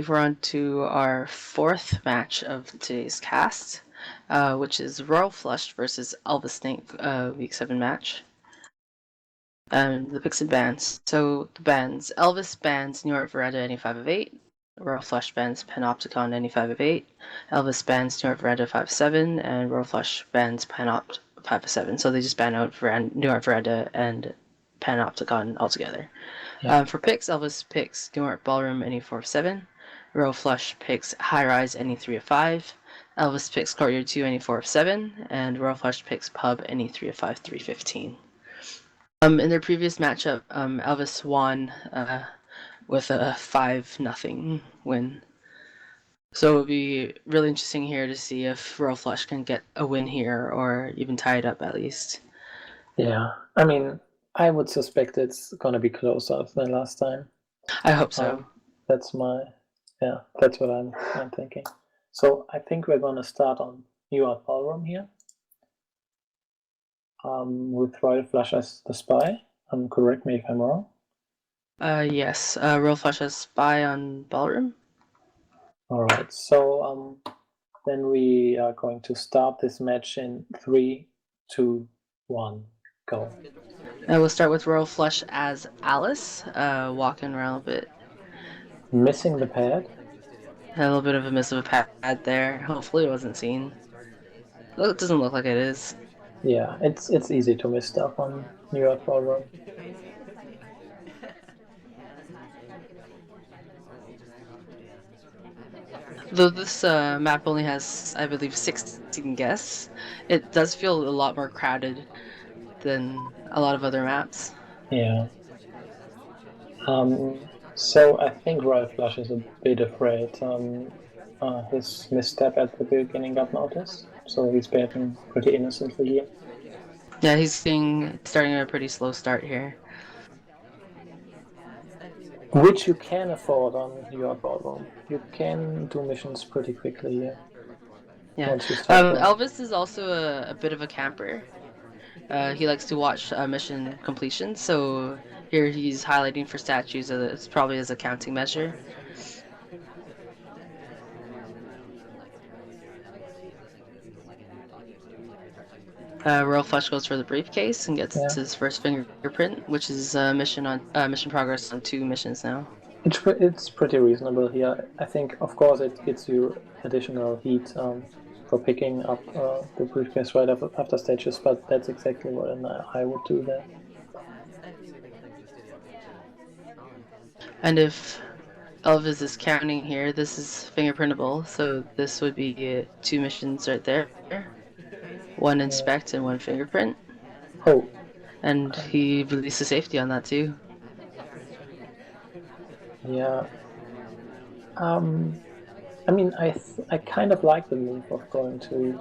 we're on to our fourth match of today's cast, which is RoyalFlush versus Elvisnake, Week 7 match. The picks and bans. So the bans. Elvis bans New York Vereda any 5 of 8. RoyalFlush bans Panopticon any 5 of 8. Elvis bans New York Vereda 5 of 7. And RoyalFlush bans Panopt 5 of 7. So they just ban out New York Vereda and Panopticon altogether. Yeah. For picks, Elvis picks New York Ballroom any 4 of 7. RoyalFlush picks High Rise any 3 of 5. Elvis picks Courtyard 2 any 4 of 7. And RoyalFlush picks Pub any 3 of 5, 315. In their previous matchup, Elvis won with a 5-0 win. So it'll be really interesting here to see if RoyalFlush can get a win here or even tie it up at least. Yeah, I mean, I would suspect it's gonna be closer than last time. I hope so. That's what I'm thinking. So I think we're gonna start on New York Ballroom here. With RoyalFlush as the spy. Correct me if I'm wrong. Yes, RoyalFlush has spy on Ballroom. All right, so then we are going to start this match in 3, 2, 1, go. We'll start with RoyalFlush as Alice, walking around a bit. Missing the pad. A little bit of a miss of a pad there. Hopefully it wasn't seen. It doesn't look like it is. Yeah, it's easy to miss stuff on New York Ballroom. Though this map only has, I believe, 16 guests, it does feel a lot more crowded than a lot of other maps. Yeah. So I think RoyalFlush is a bit afraid. His misstep at the beginning got noticed, so he's behaving pretty innocently here. Yeah, he's starting a pretty slow start here. Which you can afford on your ballroom. You can do missions pretty quickly here. Yeah. Once you start Elvis is also a bit of a camper. He likes to watch mission completion, so here he's highlighting for statues. It's probably as a counting measure. RoyalFlush goes for the briefcase and gets his first fingerprint, which is mission progress on 2 missions now. It's pretty reasonable here. I think, of course, it gives you additional heat for picking up the briefcase right after stages, but that's exactly what I would do there. And if Elvis is counting here, this is fingerprintable, so this would be 2 missions right there. 1 inspect and 1 fingerprint. Oh. And he releases safety on that too. Yeah. I mean, I kind of like the move of going to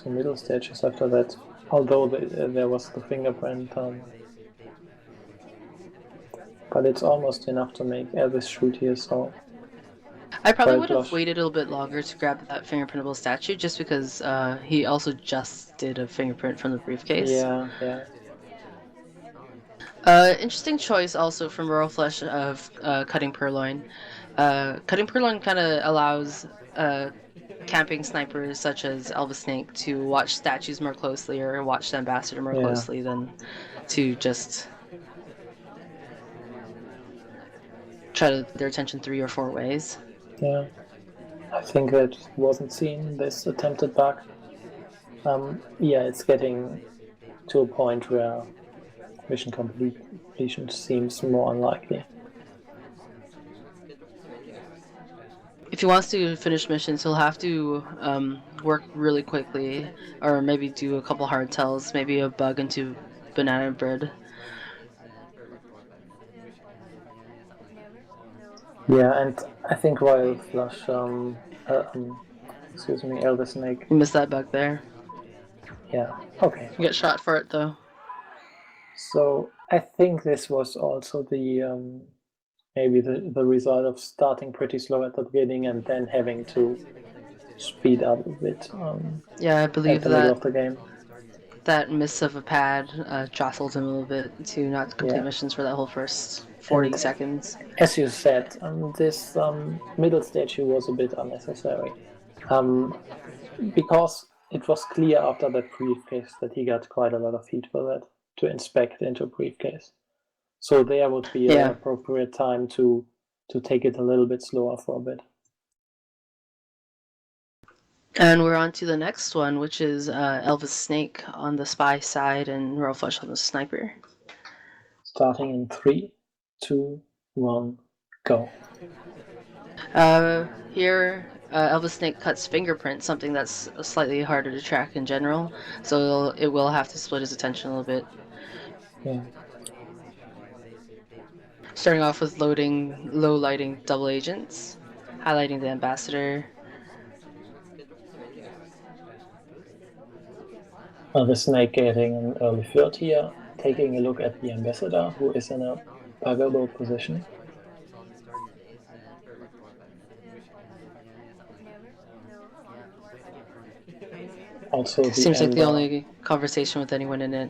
middle stages after that, although there was the fingerprint. But it's almost enough to make Elvis shoot here, so... I probably would have waited a little bit longer to grab that fingerprintable statue, just because he also just did a fingerprint from the briefcase. Yeah. Interesting choice also from RoyalFlush of Cutting Purloin. Cutting Purloin kind of allows camping snipers such as Elvisnake to watch statues more closely or watch the ambassador more closely than to just try to get their attention 3 or 4 ways. Yeah, I think that wasn't seen, this attempted bug. Yeah, it's getting to a point where mission completion seems more unlikely. If he wants to finish missions, he'll have to work really quickly, or maybe do a couple hard tells, maybe a bug into banana bread. Yeah, and I think RoyalFlush, excuse me, Elvisnake. You missed that bug there. Yeah, okay. You get shot for it though. So I think this was also the maybe the result of starting pretty slow at the beginning and then having to speed up a bit. Yeah, I believe at the middle of the game. That miss of a pad jostled him a little bit to not complete missions for that whole first 40 seconds. As you said, this middle statue was a bit unnecessary. Because it was clear after that briefcase that he got quite a lot of heat for that, to inspect into a briefcase. So there would be an appropriate time to take it a little bit slower for a bit. And we're on to the next one, which is Elvisnake on the spy side and RoyalFlush on the sniper. Starting in 3, 2, 1, go. Here, Elvisnake cuts fingerprint, something that's slightly harder to track in general, so it will have to split his attention a little bit. Yeah. Starting off with loading low lighting double agents, highlighting the ambassador. Elvisnake getting an early third here, taking a look at the ambassador, who is in a buggable position. Also, seems like the only conversation with anyone in it.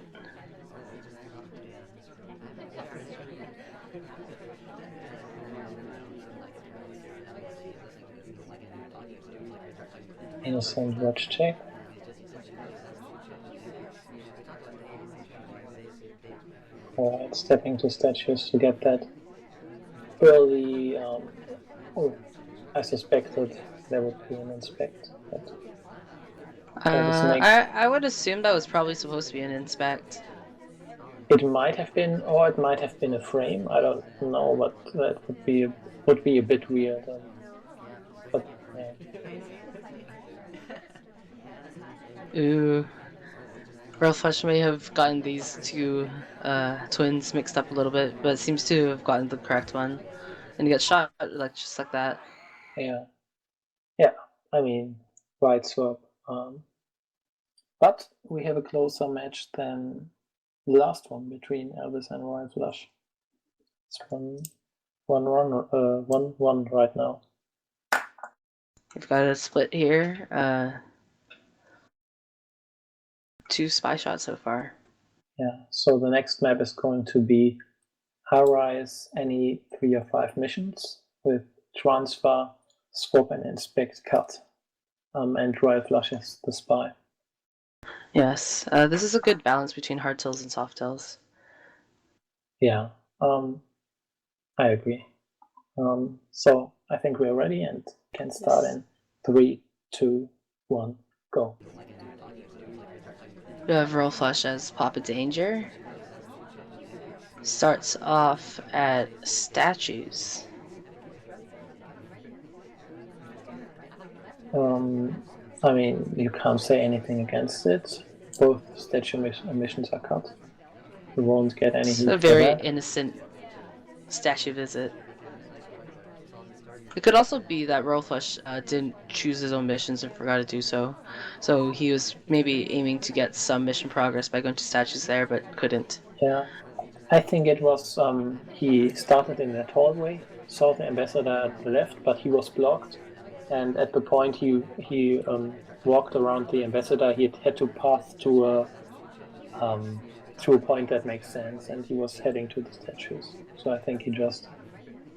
Innocent watch check. Alright, stepping to statues to get that early. I suspected there would be an inspect. But I would assume that was probably supposed to be an inspect. It might have been, or it might have been a frame. I don't know, but that would be a bit weird. But yeah. Ooh. RoyalFlush may have gotten these two twins mixed up a little bit, but it seems to have gotten the correct one. And he got shot just like that. Yeah. Yeah, I mean, right swap. But we have a closer match than the last one between Elvis and RoyalFlush. It's 1-1 right now. We've got a split here. 2 spy shots so far. Yeah, so the next map is going to be high-rise any 3 or 5 missions with transfer, swap, and inspect cut. And RoyalFlush is the spy. Yes, this is a good balance between hard tills and soft tills. Yeah, I agree. So I think we're ready and can start in 3, 2, 1, go. We have RoyalFlush as Papa Danger. Starts off at statues. I mean, you can't say anything against it. Both statue missions are cut. You won't get any heat for that. It's a very innocent statue visit. It could also be that RoyalFlush didn't choose his own missions and forgot to do so. So he was maybe aiming to get some mission progress by going to statues there, but couldn't. Yeah, I think it was he started in that hallway, saw the ambassador at the left, but he was blocked. And at the point he walked around the ambassador, he had to pass to a point that makes sense, and he was heading to the statues. So I think he just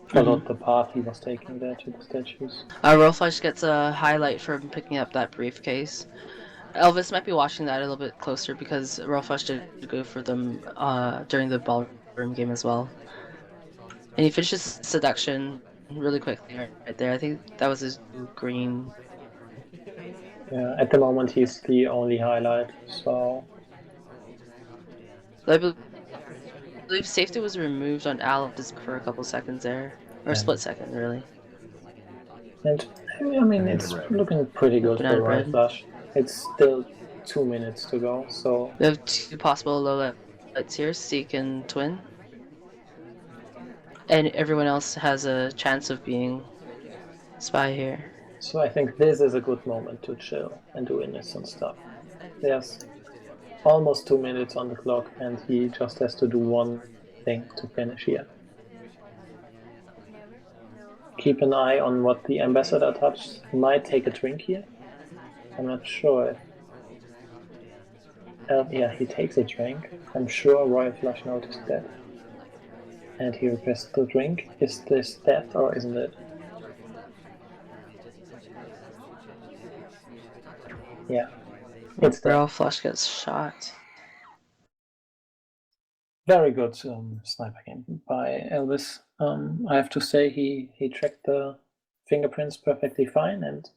followed the path he was taking there to the statues. RoyalFlush gets a highlight from picking up that briefcase. Elvis might be watching that a little bit closer because RoyalFlush did go for them during the ballroom game as well. And he finishes seduction really quickly right there. I think that was his green. Yeah, at the moment he's the only highlight, so... I believe safety was removed on Alice for a couple seconds there. Or a split second, really. And, I mean, it's looking pretty good for RoyalFlush. It's still 2 minutes to go, so... We have 2 possible low lights here, Seek and Twin. And everyone else has a chance of being spy here. So I think this is a good moment to chill and do innocent stuff. There's almost 2 minutes on the clock and he just has to do one thing to finish here. Keep an eye on what the ambassador touched. He might take a drink here. I'm not sure if... yeah, he takes a drink. I'm sure RoyalFlush noticed that. And he requests the drink. Is this death or isn't it? Yeah, it's death. RoyalFlush gets shot. Very good sniper game by Elvis. I have to say he tracked the fingerprints perfectly fine and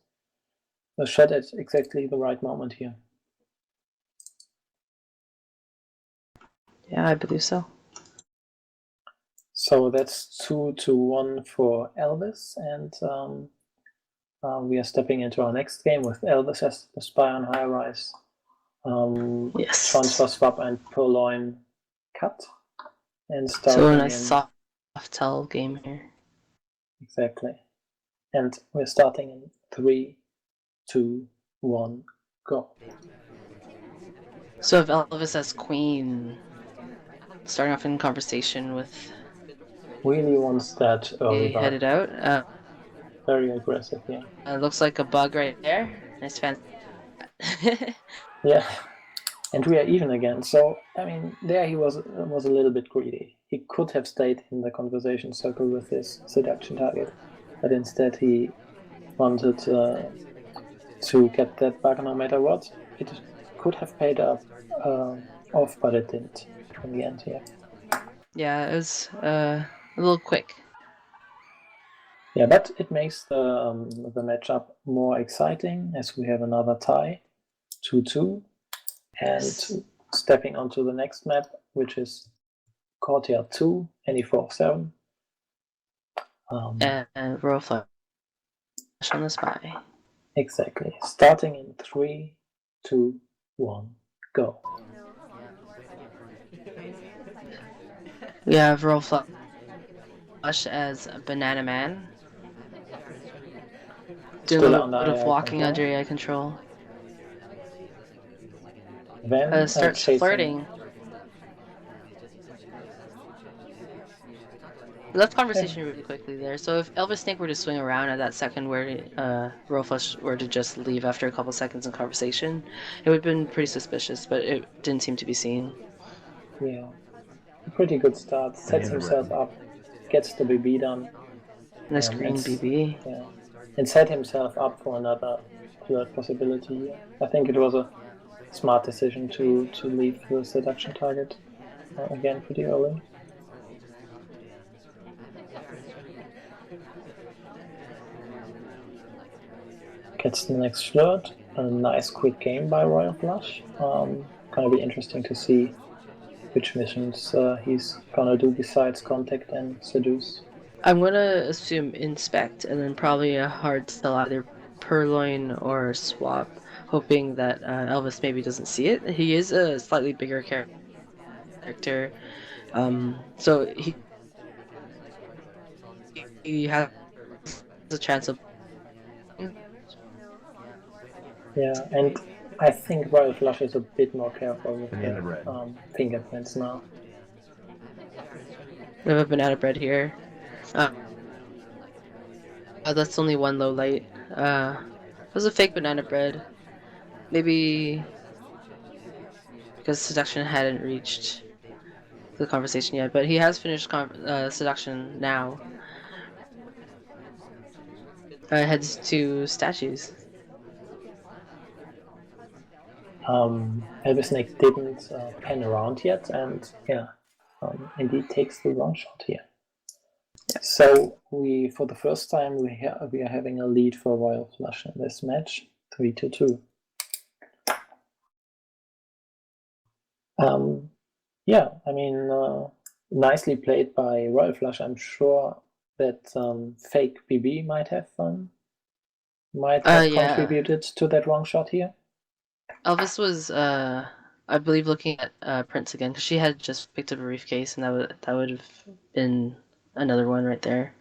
was shot at exactly the right moment here. Yeah, I believe so. So that's 2-1 for Elvis, and we are stepping into our next game with Elvis as the spy on high rise. Yes. Transfer, swap, and purloin cut. And starting So a nice soft tell game here. Exactly. And we're starting in 3, 2, 1, go. So if Elvis has queen, starting off in conversation with Really wants that early he bar. headed out. Very aggressive, yeah. Looks like a bug right there. Nice fan. Yeah. And we are even again. So, I mean, there he was a little bit greedy. He could have stayed in the conversation circle with his seduction target, but instead he wanted to get that bug no matter what. It could have paid off, but it didn't in the end, yeah. Yeah, it was a little quick. Yeah, but it makes the matchup more exciting as we have another tie, 2-2, and Yes. stepping onto the next map, which is Courtyard 2, NE47. And RoyalFlush on the spy. Exactly. Starting in 3, 2, 1, go. We have RoyalFlush as Banana Man. Doing Still a little under bit of AI walking control. under AI control. Then Starts chasing. flirting. Left conversation really quickly there. So if Elvisnake were to swing around at that second where RoyalFlush were to just leave after a couple seconds in conversation, it would have been pretty suspicious, but it didn't seem to be seen. Yeah. A pretty good start. Sets himself up, gets the BB done. Nice green BB. Yeah. And set himself up for another flirt possibility. I think it was a smart decision to leave the seduction target again pretty early. Gets the next flirt. A nice quick game by RoyalFlush. Gonna be interesting to see which missions he's gonna do besides contact and seduce. I'm gonna assume inspect and then probably a hard sell either purloin or swap, hoping that Elvis maybe doesn't see it. He is a slightly bigger character, so he has a chance of. Yeah, and I think RoyalFlush is a bit more careful with the fingerprints now. We have a banana bread here. That's only one low light. It was a fake banana bread. Maybe because seduction hadn't reached the conversation yet, but he has finished seduction now. Heads to statues. Elvisnake didn't pan around yet, and yeah, indeed takes the wrong shot here. Yeah. So for the first time, we are having a lead for RoyalFlush in this match, 3-2. Yeah, I mean, nicely played by RoyalFlush. I'm sure that fake BB might have contributed to that wrong shot here. Elvis was, I believe, looking at Prince again because she had just picked up a briefcase, and that would have been another one right there.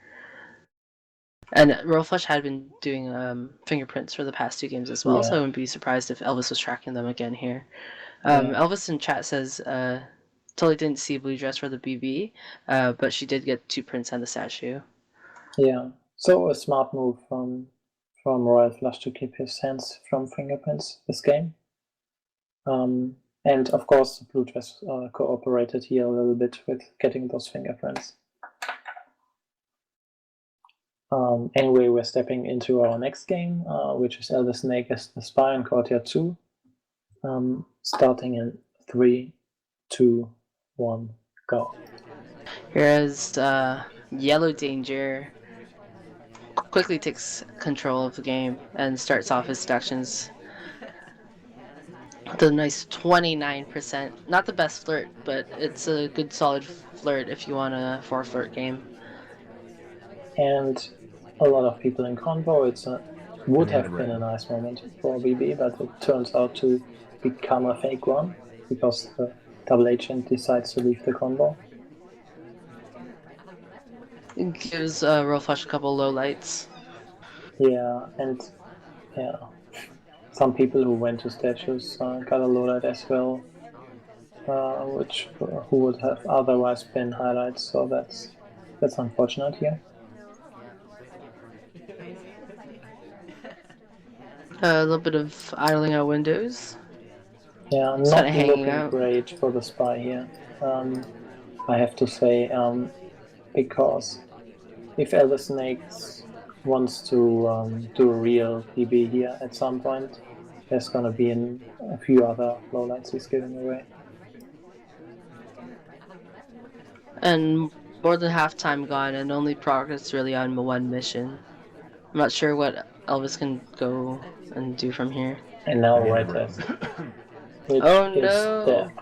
And RoyalFlush had been doing fingerprints for the past 2 games as well, so I wouldn't be surprised if Elvis was tracking them again here. Elvis in chat says totally didn't see blue dress for the BB, but she did get 2 prints and the statue. Yeah, so a smart move from RoyalFlush to keep his hands from fingerprints this game. And of course, the blue dress cooperated here a little bit with getting those fingerprints. Anyway, we're stepping into our next game, which is Elvisnake as the spy in Courtyard 2. Starting in 3, 2, 1, go. Here's Yellow Danger quickly takes control of the game and starts off his seductions. The nice 29%. Not the best flirt, but it's a good solid flirt if you want a 4-flirt game. And a lot of people in convo. Would have been a nice moment for BB, but it turns out to become a fake one because the double agent decides to leave the convo. It gives RoyalFlush a couple low lights. Yeah, and yeah, some people who went to statues got a low light as well, who would have otherwise been highlights. So that's unfortunate here. A little bit of idling out windows. Yeah, Just not kinda hanging looking out. great for the spy here. I have to say, because if Elvisnake wants to do a real PB here at some point, there's going to be a few other lowlights he's giving away. And more than half time gone, and only progress really on one mission. I'm not sure what Elvis can go and do from here. And now right test, which Oh is no! there.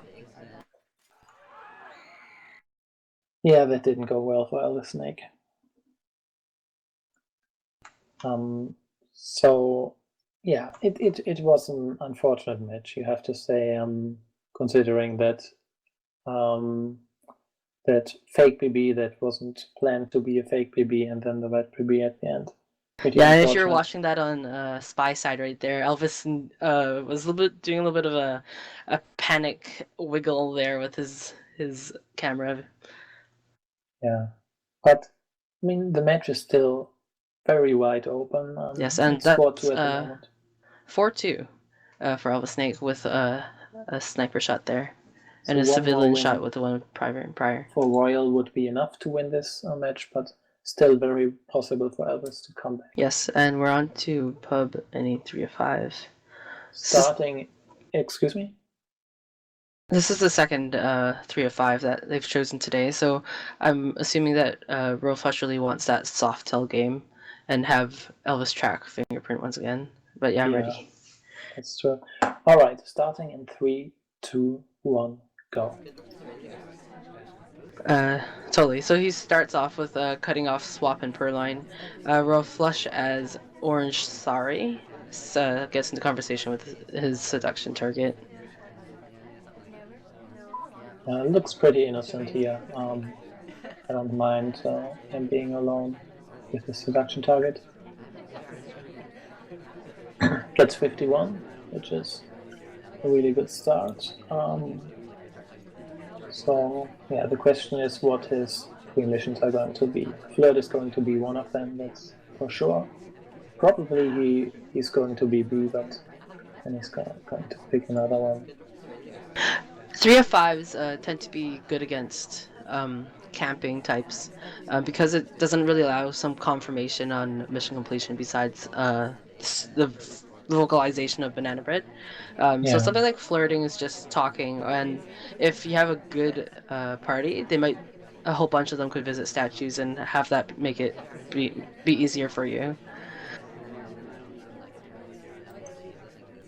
Yeah, that didn't go well for Elvisnake. So yeah, it was an unfortunate match, you have to say, considering that that fake PB that wasn't planned to be a fake PB, and then the red PB at the end. Yeah, and if you're watching that on Spy side right there, Elvis was doing a little bit of a panic wiggle there with his camera. Yeah, but I mean the match is still very wide open. Yes, and that's 4-2 at that's the moment. 4-2 for Elvisnake with a sniper shot there, So and a one more civilian win shot with the one prior. for Royal would be enough to win this match, but still very possible for Elvis to come back. Yes, and we're on to pub any 3 of 5. Starting, excuse me? This is the second 3 of 5 that they've chosen today, so I'm assuming that RoyalFlush really wants that soft tail game and have Elvis track fingerprint once again. But yeah, I'm ready. That's true. All right, starting in 3, 2, 1, go. Totally. So he starts off with cutting off swap and purline. RoyalFlush as Orange Sorry gets into conversation with his seduction target. Looks pretty innocent here. I don't mind him being alone with his seduction target. Gets 51, which is a really good start. So yeah, the question is what his 3 missions are going to be. Flirt is going to be one of them, that's for sure. Probably he's going to be B, but then he's going to pick another one. 3 of 5s tend to be good against camping types because it doesn't really allow some confirmation on mission completion besides the vocalization of banana bread. So something like flirting is just talking, and if you have a good party, a whole bunch of them could visit statues and have that make it be easier for you.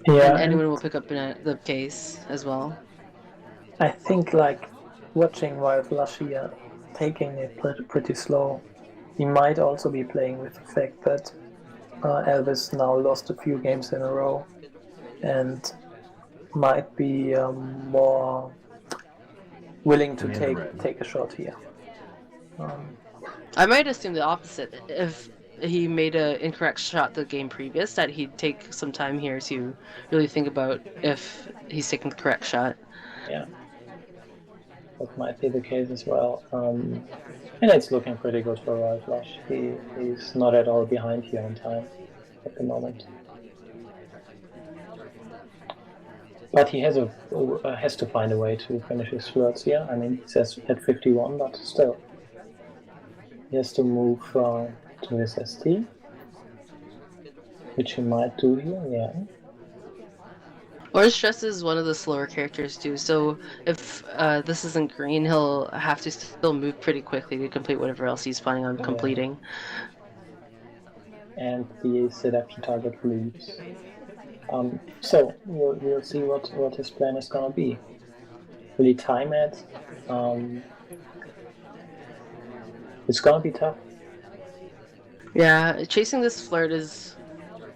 Yeah, and anyone will pick up the case as well. I think like watching RoyalFlush here taking it pretty slow, he might also be playing with the fact that Elvis now lost a few games in a row and might be more willing to take a shot here. I might assume the opposite. If he made an incorrect shot the game previous, that he'd take some time here to really think about if he's taking the correct shot. Yeah, that might be the case as well. And it's looking pretty good for RoyalFlush. He's not at all behind here on time at the moment. But he has to find a way to finish his flirts here. I mean, he says at 51, but still. He has to move to his ST, which he might do here, yeah. Or Stress is one of the slower characters too, so if this isn't green, he'll have to still move pretty quickly to complete whatever else he's planning on completing. And the seduction target leaves. So we'll see what his plan is gonna be. Will he time it? It's gonna be tough. Yeah, chasing this flirt is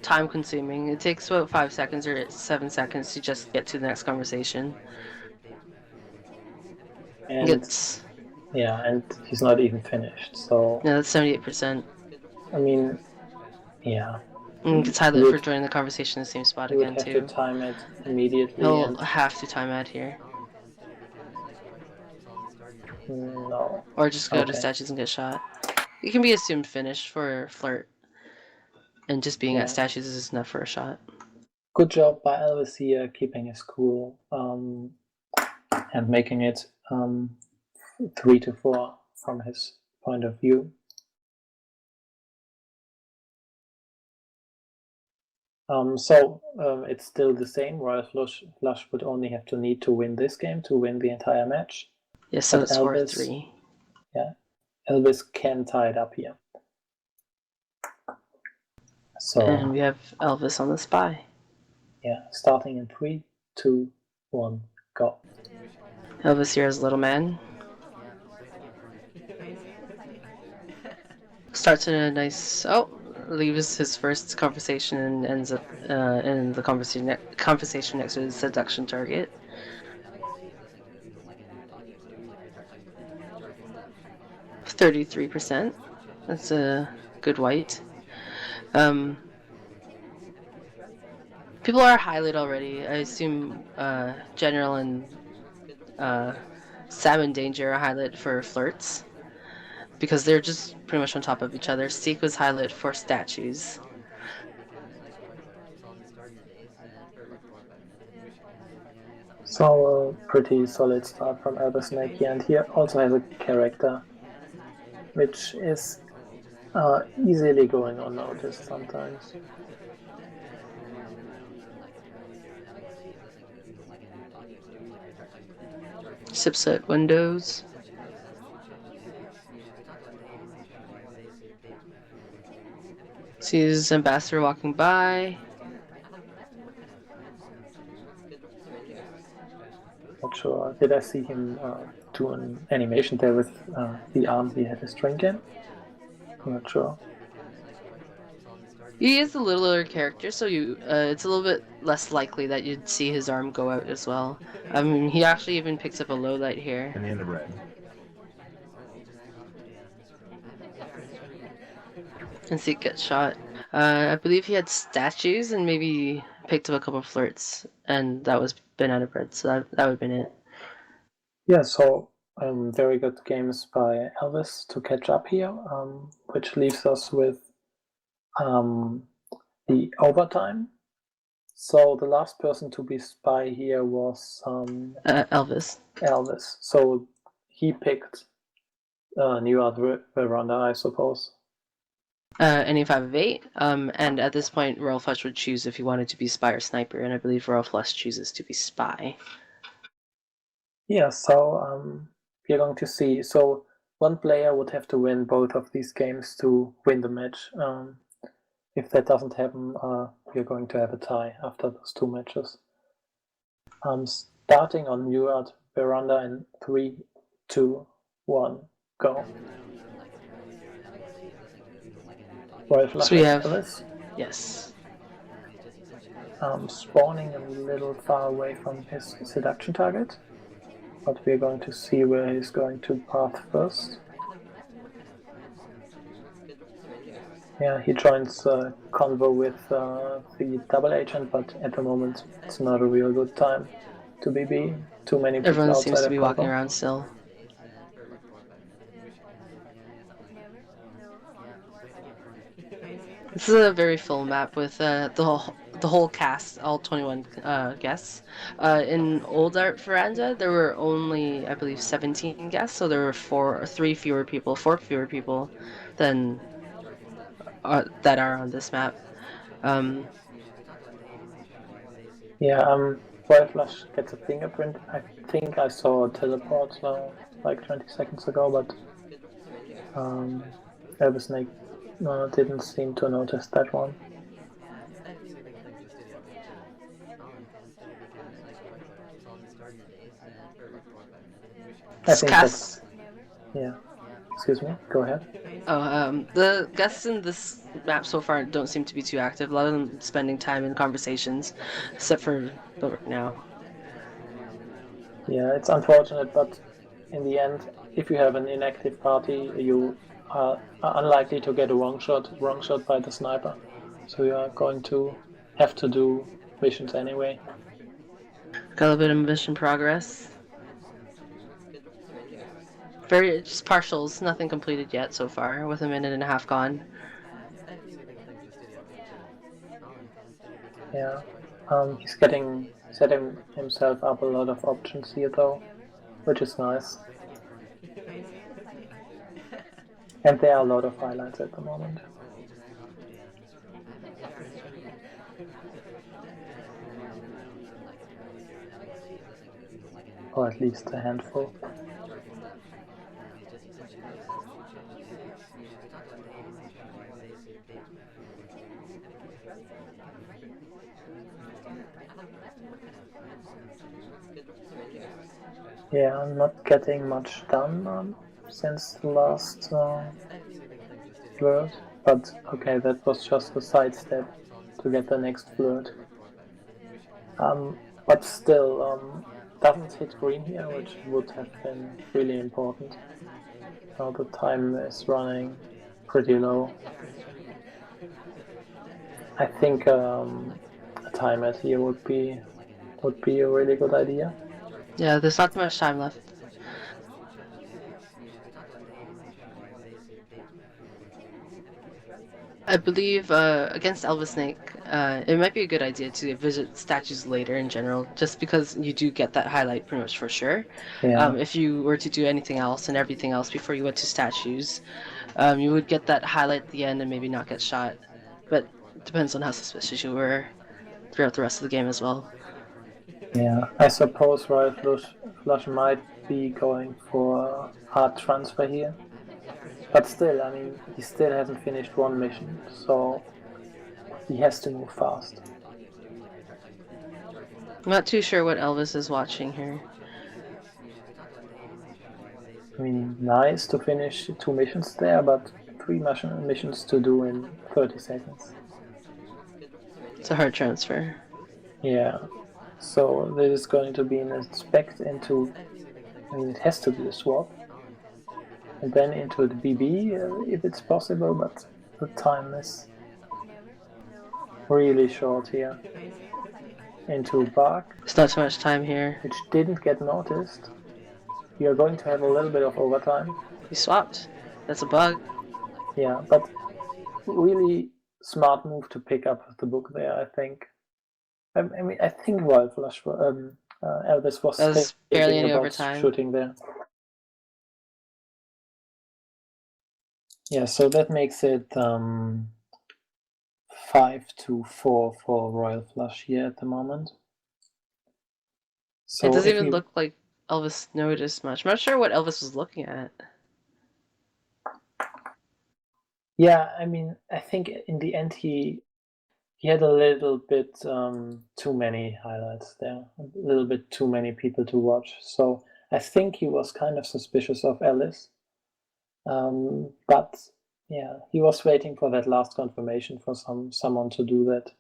time consuming. It takes about 5 seconds or 7 seconds to just get to the next conversation. And and he's not even finished, so yeah, that's 78%. I mean, yeah. And gets highlighted for joining the conversation in the same spot again too. He would have to time it immediately. He'll have to time it here. No. Or just go to statues and get shot. It can be assumed finished for flirt. And just being at statues is enough for a shot. Good job by Elvis here, keeping his cool and making it 3-4 from his point of view. It's still the same. RoyalFlush would only have to need to win this game to win the entire match. Yes, so it's 4-3. Yeah, Elvis can tie it up here. And we have Elvis on the spy. Yeah, starting in 3, 2, 1, go. Elvis here as Little Man. Starts in a nice... leaves his first conversation and ends up in the conversation next to his seduction target. %. That's a good white. People are highlighted already. I assume General and Sam and Danger are highlighted for flirts, because they're just pretty much on top of each other. Seek was highlighted for statues. So a pretty solid start from Elvisnake here, and he also has a character which is easily going unnoticed sometimes. Sips at windows. Sees Ambassador walking by. Not sure. Did I see him do an animation there with the arm he had his drink in? I'm not sure. He is a littler character, so it's a little bit less likely that you'd see his arm go out as well. I mean, he actually even picks up a low light here. And in the red. And Seek gets shot. I believe he had statues and maybe picked up a couple of flirts, and that was banana bread, so that would have been it. Yeah, so very good games by Elvis to catch up here, which leaves us with the overtime. So the last person to be spy here was Elvis. So he picked New Art Veranda, I suppose. Any 5 of 8. And at this point, RoyalFlush would choose if he wanted to be spy or sniper, and I believe RoyalFlush chooses to be spy. Yeah, so we're going to see. So one player would have to win both of these games to win the match. If that doesn't happen, we're going to have a tie after those 2 matches. Starting on New Art Veranda in 3, 2, 1, go. So we have Elvis. Yes. Spawning a little far away from his seduction target, but we're going to see where he's going to path first. Yeah, he joins convo with the double agent, but at the moment it's not a real good time to be B. Too many people Everyone outside seems to be convo. walking around still. This is a very full map with the the whole cast, all 21 guests. In Old Art Veranda, there were only, I believe, 17 guests, so there were four fewer people than that are on this map. Yeah, RoyalFlush gets a fingerprint. I think I saw a teleport like 20 seconds ago, but Elvisnake didn't seem to notice that one. I think that's... Yeah. Excuse me, go ahead. The guests in this map so far don't seem to be too active. A lot of them spending time in conversations, except for now. Yeah, it's unfortunate, but in the end, if you have an inactive party, you are unlikely to get a wrong shot by the sniper. So you are going to have to do missions anyway. Got a little bit of mission progress. Just partials, nothing completed yet so far, with a minute and a half gone. Yeah, he's setting himself up a lot of options here though, which is nice. And there are a lot of highlights at the moment. Or at least a handful. Yeah, I'm not getting much done since the last flirt, but okay, that was just a sidestep to get the next flirt. But still, doesn't hit green here, which would have been really important. Now the time is running pretty low. I think a timer here would be a really good idea. Yeah, there's not much time left. I believe against Elvisnake, it might be a good idea to visit statues later in general, just because you do get that highlight pretty much for sure. Yeah. If you were to do anything else and everything else before you went to statues, you would get that highlight at the end and maybe not get shot. But it depends on how suspicious you were throughout the rest of the game as well. Yeah, I suppose RoyalFlush might be going for hard transfer here. But still, I mean, he still hasn't finished one mission, so he has to move fast. I'm not too sure what Elvis is watching here. I mean, nice to finish 2 missions there, but 3 missions to do in 30 seconds. It's a hard transfer. Yeah, so this is going to be an inspect into, I mean, it has to be a swap. And then into the BB, if it's possible, but the time is really short here. Into Bark. There's not too much time here. Which didn't get noticed. We are going to have a little bit of overtime. You swapped. That's a bug. Yeah, but really smart move to pick up the book there, I think. I mean, I think RoyalFlush, Elvis was barely any about overtime. shooting there. Yeah, so that makes it 5-4 for RoyalFlush here at the moment. So it doesn't even look like Elvis noticed much. I'm not sure what Elvis was looking at. Yeah, I mean, I think in the end he had a little bit too many highlights there, a little bit too many people to watch. So I think he was kind of suspicious of Alice. But yeah, he was waiting for that last confirmation for someone to do that,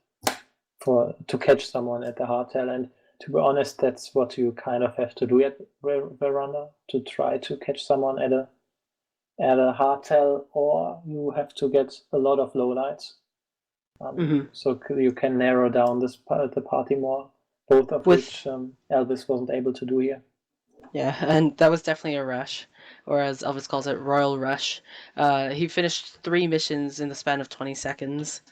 to catch someone at the hardtail. And to be honest, that's what you kind of have to do at Veranda, to try to catch someone at a hardtail, or you have to get a lot of lowlights. So you can narrow down the party more, both of which Elvis wasn't able to do here. Yeah, and that was definitely a rush, or as Elvis calls it, Royal Rush. He finished 3 missions in the span of 20 seconds.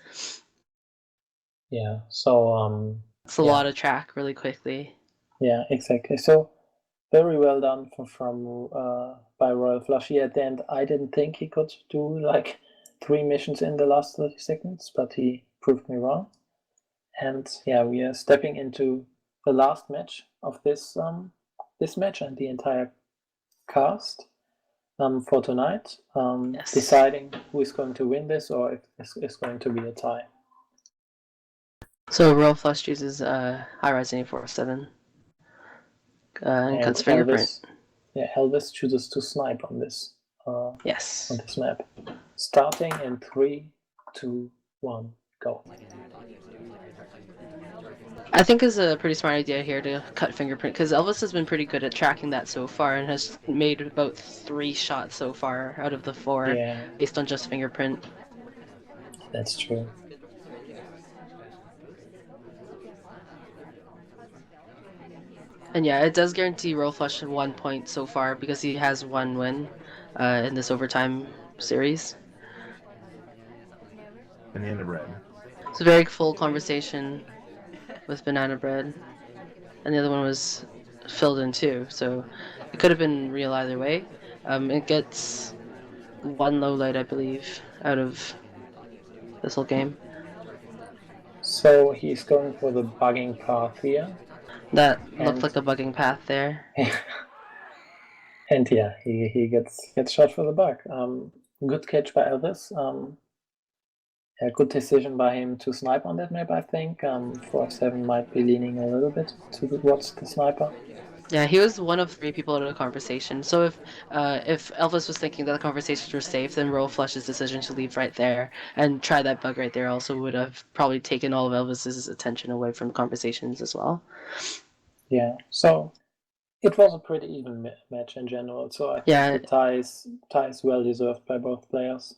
Yeah. So It's a lot of track really quickly. Yeah, exactly. So very well done by RoyalFlush here at the end. I didn't think he could do like 3 missions in the last 30 seconds, but he proved me wrong. And yeah, we are stepping into the last match of this match and the entire cast for tonight. Yes. Deciding who is going to win this or if it's going to be a tie. So RoyalFlush chooses High-Rise 847 and cuts fingerprint. Elvis chooses to snipe on this. Yes. On this map. Starting in 3, 2, 1, go. I think it's a pretty smart idea here to cut fingerprint, because Elvis has been pretty good at tracking that so far and has made about 3 shots so far out of the 4 based on just fingerprint. That's true. And yeah, it does guarantee RoyalFlush 1 point so far because he has 1 win in this overtime series. Banana bread. It's a very full conversation with banana bread. And the other one was filled in too, so it could have been real either way. It gets 1 low light, I believe, out of this whole game. So he's going for the bugging path here. That looked like a bugging path there. And yeah, he gets shot for the bug. Good catch by Elvis. A good decision by him to snipe on that map, I think. 4F7 might be leaning a little bit towards the sniper. Yeah, he was one of 3 people in the conversation. So if Elvis was thinking that the conversations were safe, then RoyalFlush's decision to leave right there and try that bug right there also would have probably taken all of Elvis's attention away from the conversations as well. Yeah, so it was a pretty even match in general. So I think the tie is well deserved by both players.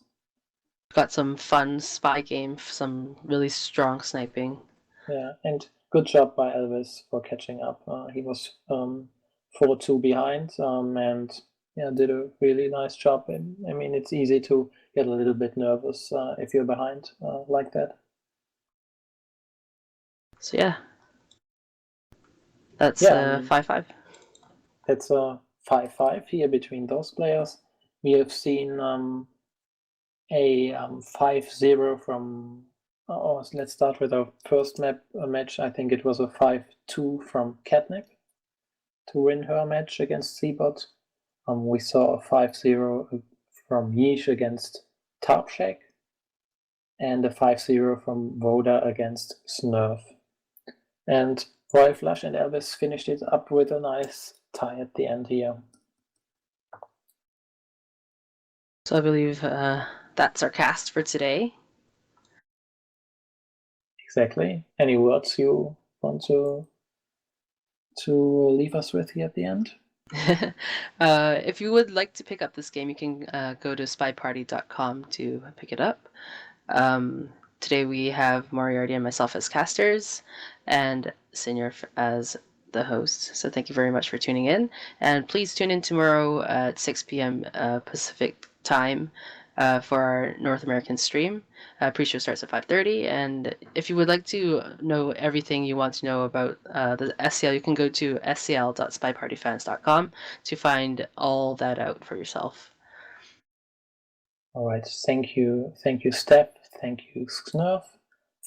Got some fun spy game, some really strong sniping. Yeah, and good job by Elvis for catching up. He was 4-2 behind and did a really nice job. And I mean, it's easy to get a little bit nervous if you're behind like that. So yeah, that's 5-5. That's a 5-5 here between those players. We have seen a 5-0 from. Let's start with our first match. I think it was a 5-2 from Katnick to win her match against Seabot. We saw a 5-0 from Yeesh against Tarpshak and a 5-0 from Voda against Snurf. And RoyalFlush and Elvis finished it up with a nice tie at the end here. So I believe that's our cast for today. Exactly. Any words you want to leave us with here at the end? If you would like to pick up this game, you can go to SpyParty.com to pick it up. Today we have Moriarty and myself as casters, and Senior as the host. So thank you very much for tuning in, and please tune in tomorrow at 6 p.m. Pacific time for our North American stream. Pre-show starts at 5:30, and if you would like to know everything you want to know about the SCL, you can go to scl.spypartyfans.com to find all that out for yourself. All right, thank you, Steph, thank you, Snurf,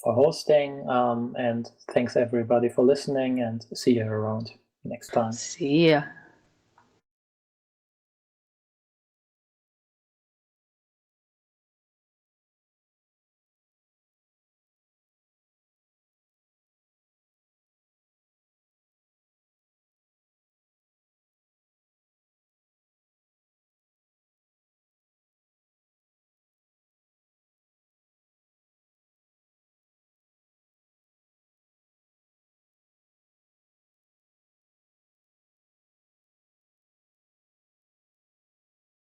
for hosting, and thanks everybody for listening, and see you around next time. See ya.